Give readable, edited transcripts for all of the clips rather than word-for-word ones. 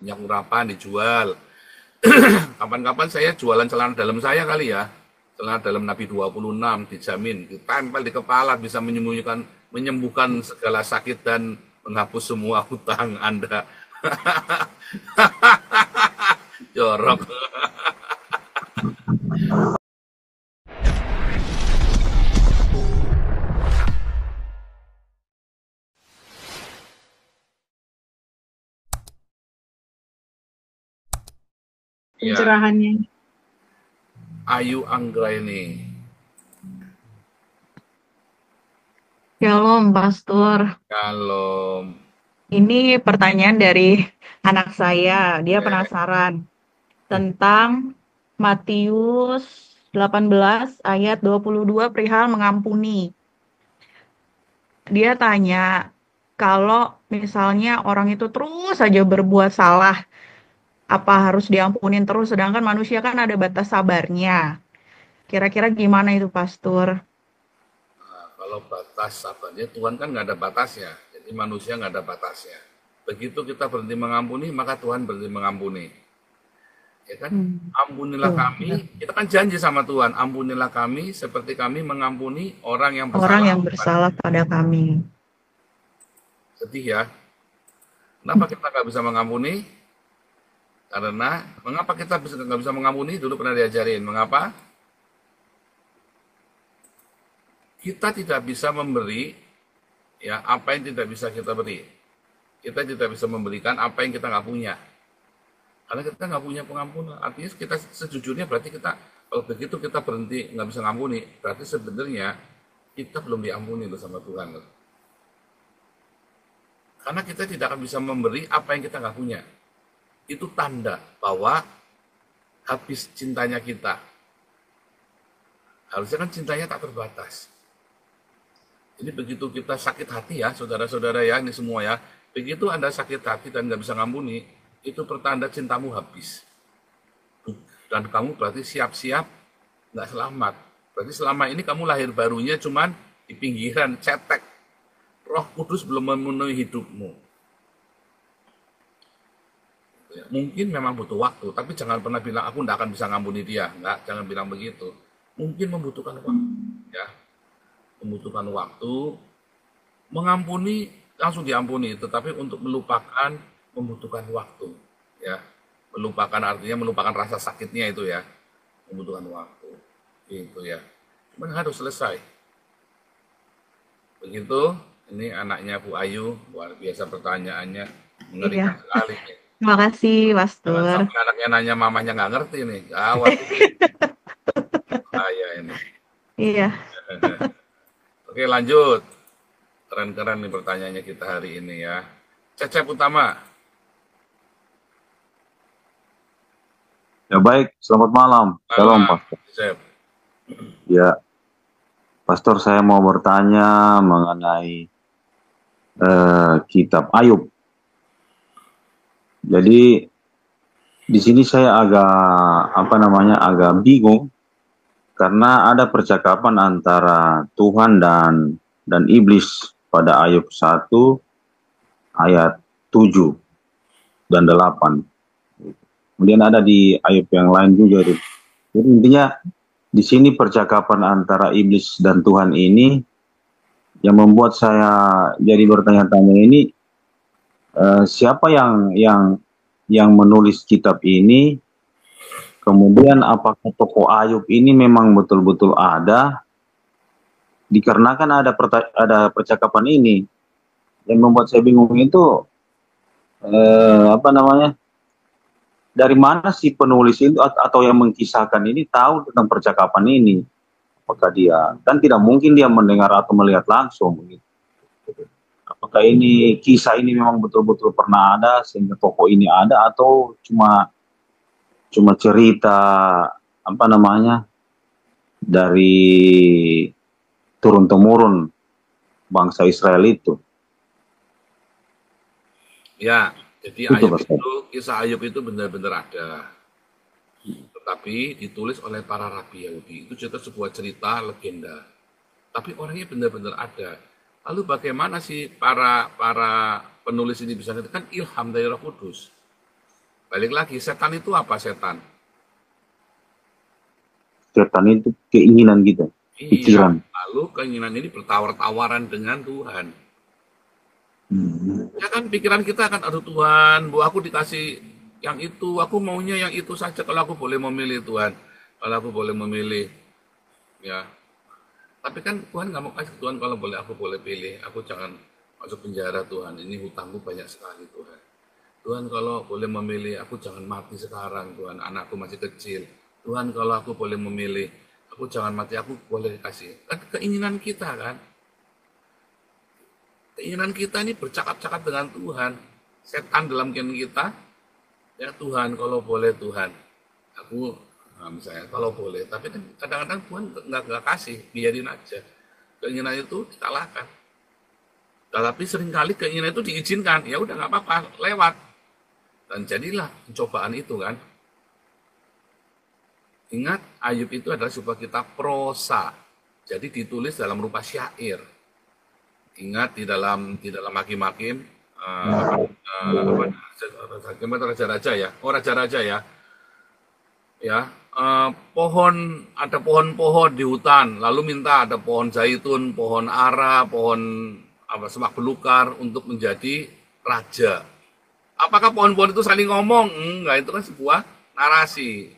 minyak urapan dijual. Kapan-kapan saya jualan celana dalam saya kali ya. Celana dalam Nabi 26 dijamin ditempel di kepala bisa menyembuhkan segala sakit dan menghapus semua hutang Anda. Jorok. Ya, Pencerahannya. Ayu Anggraini. Shalom, Pastor. Kalau Ini pertanyaan dari anak saya. Dia eh, penasaran tentang Matius 18 ayat 22 perihal mengampuni. Dia tanya, kalau misalnya orang itu terus saja berbuat salah, apa harus diampunin terus? Sedangkan manusia kan ada batas sabarnya. Kira-kira gimana itu, Pastor? kalau batas sabarnya Tuhan kan nggak ada batasnya, jadi manusia nggak ada batasnya. Begitu kita berhenti mengampuni, maka Tuhan berhenti mengampuni. Ya kan? Ampunilah Tuh, ya. kami, kita kan janji sama Tuhan, ampunilah kami seperti kami mengampuni orang yang Orang bersalah yang kepada bersalah pada kami. sedih ya. Kenapa kita nggak bisa mengampuni? Karena mengapa kita nggak bisa mengampuni? Dulu pernah diajarin. Mengapa? Kita tidak bisa memberi ya apa yang tidak bisa kita beri. Kita tidak bisa memberikan apa yang kita nggak punya. Karena kita nggak punya pengampunan. Artinya kita sejujurnya berarti kita kalau begitu kita berhenti nggak bisa ngampuni, berarti sebenarnya kita belum diampuni loh sama Tuhan loh. Karena kita tidak akan bisa memberi apa yang kita nggak punya. Itu tanda bahwa habis cintanya kita. Harusnya kan cintanya tak terbatas. Jadi begitu kita sakit hati ya, saudara-saudara ya, ini semua ya. Begitu Anda sakit hati dan nggak bisa ngampuni, itu pertanda cintamu habis. Dan kamu berarti siap-siap nggak selamat. Berarti selama ini kamu lahir barunya cuman di pinggiran, cetek. Roh Kudus belum memenuhi hidupmu. Ya, mungkin memang butuh waktu, tapi jangan pernah bilang aku nggak akan bisa ngampuni dia. Nggak, jangan bilang begitu. Mungkin membutuhkan waktu, ya, membutuhkan waktu. Mengampuni langsung diampuni, tetapi untuk melupakan membutuhkan waktu, ya. Melupakan artinya melupakan rasa sakitnya itu ya, membutuhkan waktu, gitu ya. Cuman harus selesai. Begitu, ini anaknya Bu Ayu, luar biasa pertanyaannya, mengerikan Iya, sekali nih. terima kasih, Jangan Pastor. sampai anaknya nanya mamanya nggak ngerti nih, gawat ini, bahaya ini. Iya, Oke lanjut, keren-keren nih pertanyaannya kita hari ini ya. Cecep Utama, Ya baik, selamat malam. Shalom, malam, Pastor. Cecep. Ya, Pastor, saya mau bertanya mengenai kitab Ayub. Jadi di sini saya agak bingung karena ada percakapan antara Tuhan dan iblis pada Ayub 1 ayat 7 dan 8. Kemudian ada di Ayub yang lain juga. Jadi intinya di sini percakapan antara iblis dan Tuhan ini yang membuat saya jadi bertanya-tanya ini, siapa yang menulis kitab ini, kemudian apakah tokoh Ayub ini memang betul-betul ada, dikarenakan ada percakapan ini yang membuat saya bingung itu, apa namanya, dari mana si penulis itu atau yang mengkisahkan ini tahu tentang percakapan ini. Apakah dia, kan tidak mungkin dia mendengar atau melihat langsung gitu. Apakah ini kisah ini memang betul-betul pernah ada sehingga tokoh ini ada, atau cuma cuma cerita apa namanya dari turun temurun bangsa Israel itu. Ya, jadi Itu Ayub Pastor. itu, kisah Ayub itu benar-benar ada. Tetapi ditulis oleh para rabi Yahudi. Itu cerita sebuah cerita legenda. Tapi orangnya benar-benar ada. Lalu bagaimana sih para para penulis ini bisa ngerti? Kan ilham dari Roh Kudus. Balik lagi, setan itu apa setan? Setan itu keinginan kita, Iya, pikiran. lalu keinginan ini bertawar-tawaran dengan Tuhan. Ya kan pikiran kita akan, aduh Tuhan, bu aku dikasih yang itu, aku maunya yang itu saja kalau aku boleh memilih Tuhan. Kalau aku boleh memilih, ya. Tapi kan Tuhan nggak mau kasih Tuhan kalau boleh aku boleh pilih, aku jangan masuk penjara Tuhan. Ini hutangku banyak sekali Tuhan. Tuhan kalau boleh memilih, aku jangan mati sekarang Tuhan, anakku masih kecil. Tuhan kalau aku boleh memilih, aku jangan mati, aku boleh kasih. Kan keinginan kita kan. Keinginan kita ini bercakap-cakap dengan Tuhan. Setan dalam keinginan kita, ya Tuhan kalau boleh Tuhan. Aku, nah misalnya kalau boleh, tapi kan kadang-kadang Tuhan nggak kasih, biarin aja. Keinginan itu dikalahkan. Tapi seringkali keinginan itu diizinkan, ya udah nggak apa-apa, lewat. Dan jadilah pencobaan itu kan. Ingat, Ayub itu adalah sebuah kitab prosa. Jadi ditulis dalam rupa syair. Ingat di dalam hakim-hakim raja-raja ya. Oh, raja-raja ya. Ya, ada pohon-pohon di hutan, lalu minta ada pohon zaitun, pohon ara, pohon semak belukar untuk menjadi raja. Apakah pohon-pohon itu saling ngomong? Enggak, itu kan sebuah narasi.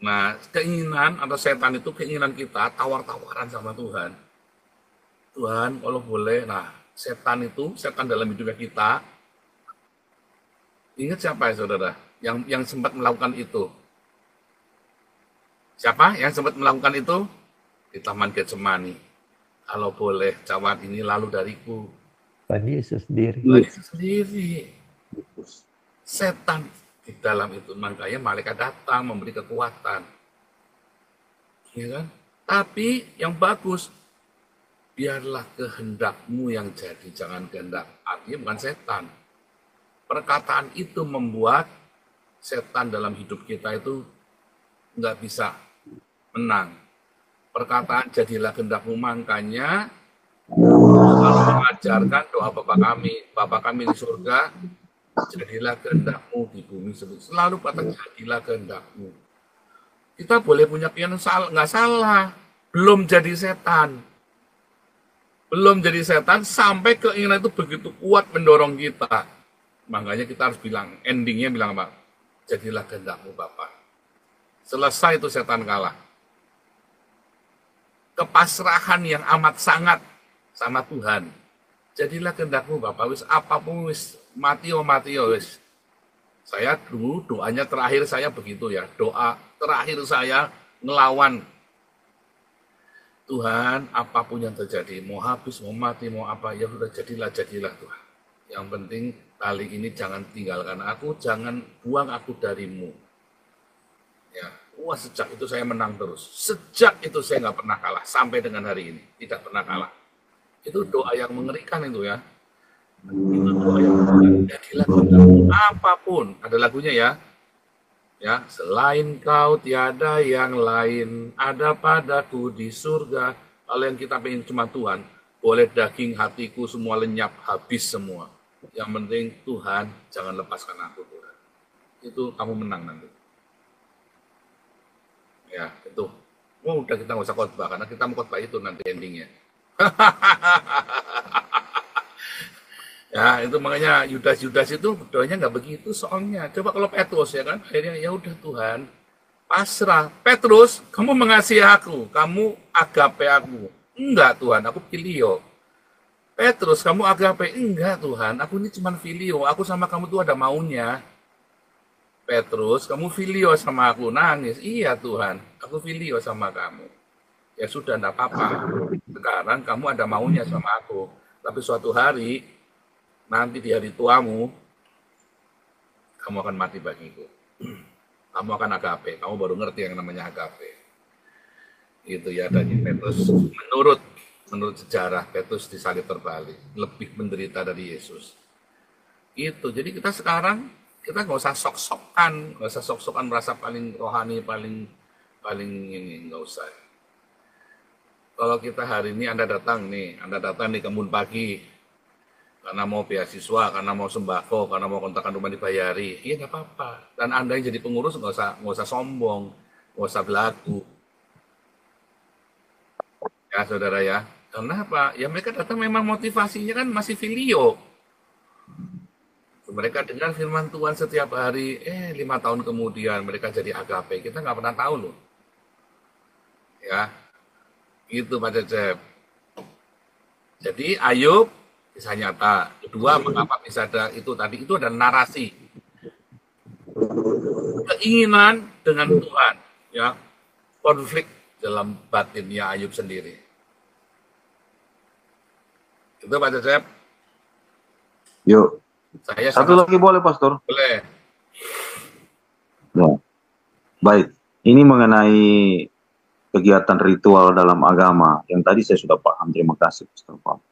Nah, keinginan atau setan itu keinginan kita tawar-tawaran sama Tuhan. Tuhan, kalau boleh, nah setan dalam hidupnya kita. Ingat siapa ya saudara? Yang sempat melakukan itu. Siapa yang sempat melakukan itu? Di Taman Getsemani. Kalau boleh, cawan ini lalu dariku. Tuhan Yesus sendiri. Tuhan Yesus sendiri. Setan di dalam itu. Makanya malaikat datang memberi kekuatan. Ya kan? Tapi yang bagus, biarlah kehendakmu yang jadi, jangan kehendak. Artinya bukan setan. Perkataan itu membuat setan dalam hidup kita itu nggak bisa menang. Perkataan jadilah kehendakmu, makanya kalau mengajarkan doa Bapa kami di surga, jadilah kehendakmu di bumi seperti selalu kata jadilah kehendakmu. Kita boleh punya pikiran nggak salah, belum jadi setan. Belum jadi setan sampai keinginan itu begitu kuat mendorong kita. Makanya kita harus bilang, endingnya bilang apa? Jadilah kehendakmu Bapa. Selesai itu setan kalah. Kepasrahan yang amat sangat sama Tuhan. Jadilah kehendakmu Bapa. Wis apapun wis mati wis. Saya dulu doanya terakhir saya begitu ya. Doa terakhir saya ngelawan Tuhan, apapun yang terjadi, mau habis, mau mati, mau apa, ya sudah jadilah Tuhan. Yang penting kali ini jangan tinggalkan aku, jangan buang aku darimu. Ya, wah sejak itu saya menang terus. Sejak itu saya nggak pernah kalah sampai dengan hari ini, tidak pernah kalah. Itu doa yang mengerikan itu ya. Itu doa yang mengerikan. Jadilah kehendakmu apapun. Ada lagunya ya. Ya, selain kau tiada yang lain, ada padaku di surga. Kalau yang kita pengen cuma Tuhan, boleh daging hatiku semua lenyap, habis semua. Yang penting Tuhan, jangan lepaskan aku Tuhan. Itu kamu menang nanti. Ya, itu. Oh, udah kita nggak usah khotbah, karena kita mau khotbah itu nanti endingnya. Ya, itu makanya Yudas itu doanya nggak begitu soalnya. Coba kalau Petrus ya kan, akhirnya ya udah Tuhan, pasrah. Petrus, kamu mengasihi aku, kamu agape aku. Enggak Tuhan, aku filio. Petrus, kamu agape? Enggak Tuhan, aku ini cuma filio. Aku sama kamu tuh ada maunya. Petrus, kamu filio sama aku, nangis. Iya Tuhan, aku filio sama kamu. Ya sudah, enggak apa-apa. Sekarang kamu ada maunya sama aku. Tapi suatu hari, nanti di hari tuamu, kamu akan mati bagiku. Kamu akan agape, kamu baru ngerti yang namanya agape. Itu ya, dan Petrus, menurut sejarah, Petrus disalib terbalik, lebih menderita dari Yesus. Itu, jadi kita sekarang, kita nggak usah sok-sokan merasa paling rohani, paling ini, nggak usah. Kalau kita hari ini Anda datang di kebun pagi, karena mau beasiswa, karena mau sembako, karena mau kontrakan rumah dibayari, iya nggak apa-apa. Dan Anda yang jadi pengurus nggak usah sombong, nggak usah belagu, ya saudara ya. Karena apa? Ya mereka datang memang motivasinya kan masih filio. Mereka dengar firman Tuhan setiap hari, 5 tahun kemudian mereka jadi agape. Kita nggak pernah tahu loh. Ya, itu Pak Cecep. Jadi Ayub kisah nyata. Kedua, mengapa bisa ada itu tadi? Itu ada narasi. Keinginan dengan Tuhan. Ya, konflik dalam batinnya Ayub sendiri. Itu Pak Cecep. Yuk. Saya Satu lagi boleh, Pastor? boleh. Ya. Baik. Ini mengenai kegiatan ritual dalam agama. Yang tadi saya sudah paham. Terima kasih, Pastor Paul.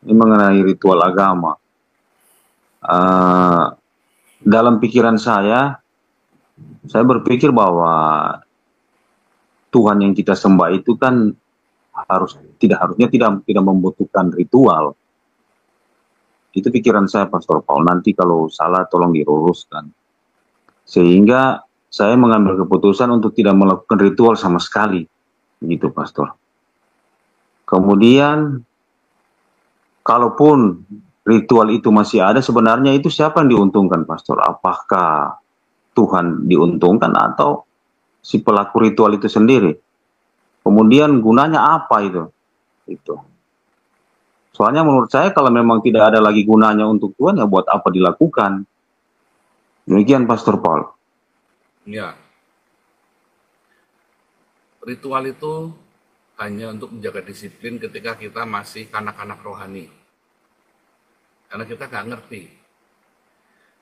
Ini mengenai ritual agama. Dalam pikiran saya berpikir bahwa Tuhan yang kita sembah itu kan harusnya tidak membutuhkan ritual. Itu pikiran saya, Pastor Paul. Nanti kalau salah tolong diluruskan. Sehingga saya mengambil keputusan untuk tidak melakukan ritual sama sekali. Begitu, Pastor. Kemudian, kalaupun ritual itu masih ada, sebenarnya itu siapa yang diuntungkan, Pastor? Apakah Tuhan diuntungkan atau si pelaku ritual itu sendiri? Kemudian gunanya apa itu? Itu. Soalnya menurut saya kalau memang tidak ada lagi gunanya untuk Tuhan, ya buat apa dilakukan? Demikian, Pastor Paul. Ya, ritual itu hanya untuk menjaga disiplin ketika kita masih kanak-kanak rohani. Karena kita nggak ngerti.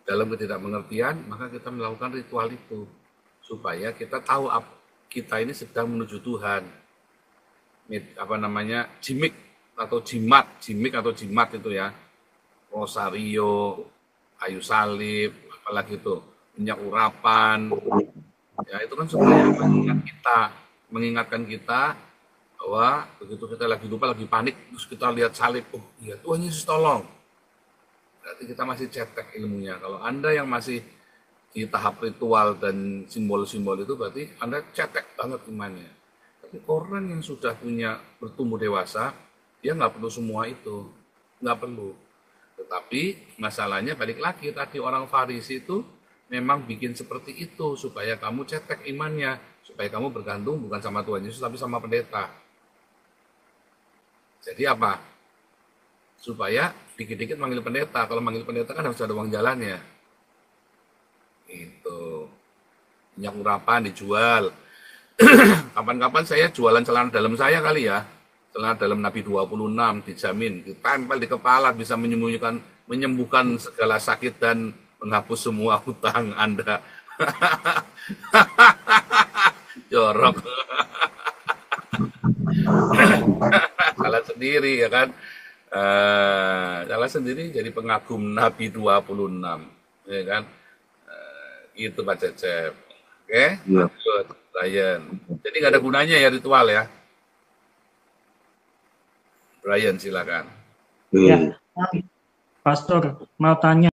Dalam ketidakmengertian, maka kita melakukan ritual itu. Supaya kita tahu kita ini sedang menuju Tuhan. Jimik atau jimat itu ya. Rosario, kayu salib, apalagi itu, minyak urapan. Ya, itu kan supaya mengingatkan kita bahwa begitu kita lagi lupa, lagi panik, terus kita lihat salib, oh iya Tuhan Yesus tolong. Berarti kita masih cetek ilmunya. Kalau Anda yang masih di tahap ritual dan simbol-simbol itu, berarti Anda cetek banget imannya. Tapi orang yang sudah bertumbuh dewasa, dia nggak perlu semua itu. Nggak perlu. Tetapi masalahnya balik lagi, tadi orang Farisi itu memang bikin seperti itu, supaya kamu cetek imannya, supaya kamu bergantung bukan sama Tuhan Yesus, tapi sama pendeta. Jadi apa? Supaya dikit-dikit manggil pendeta. Kalau manggil pendeta kan harus ada uang jalannya. Itu. Minyak urapan dijual. Kapan-kapan saya jualan celana dalam saya kali ya. Celana dalam Nabi 26 dijamin. Ditempel di kepala bisa menyembuhkan segala sakit dan menghapus semua hutang Anda. Jorok. Salah sendiri ya kan. Salah sendiri jadi pengagum Nabi 26 ya kan. Itu Pak Cecep. Oke, lanjut Brian. Jadi nggak ada gunanya ya ritual ya. Brian silakan. Ya, Pastor mau tanya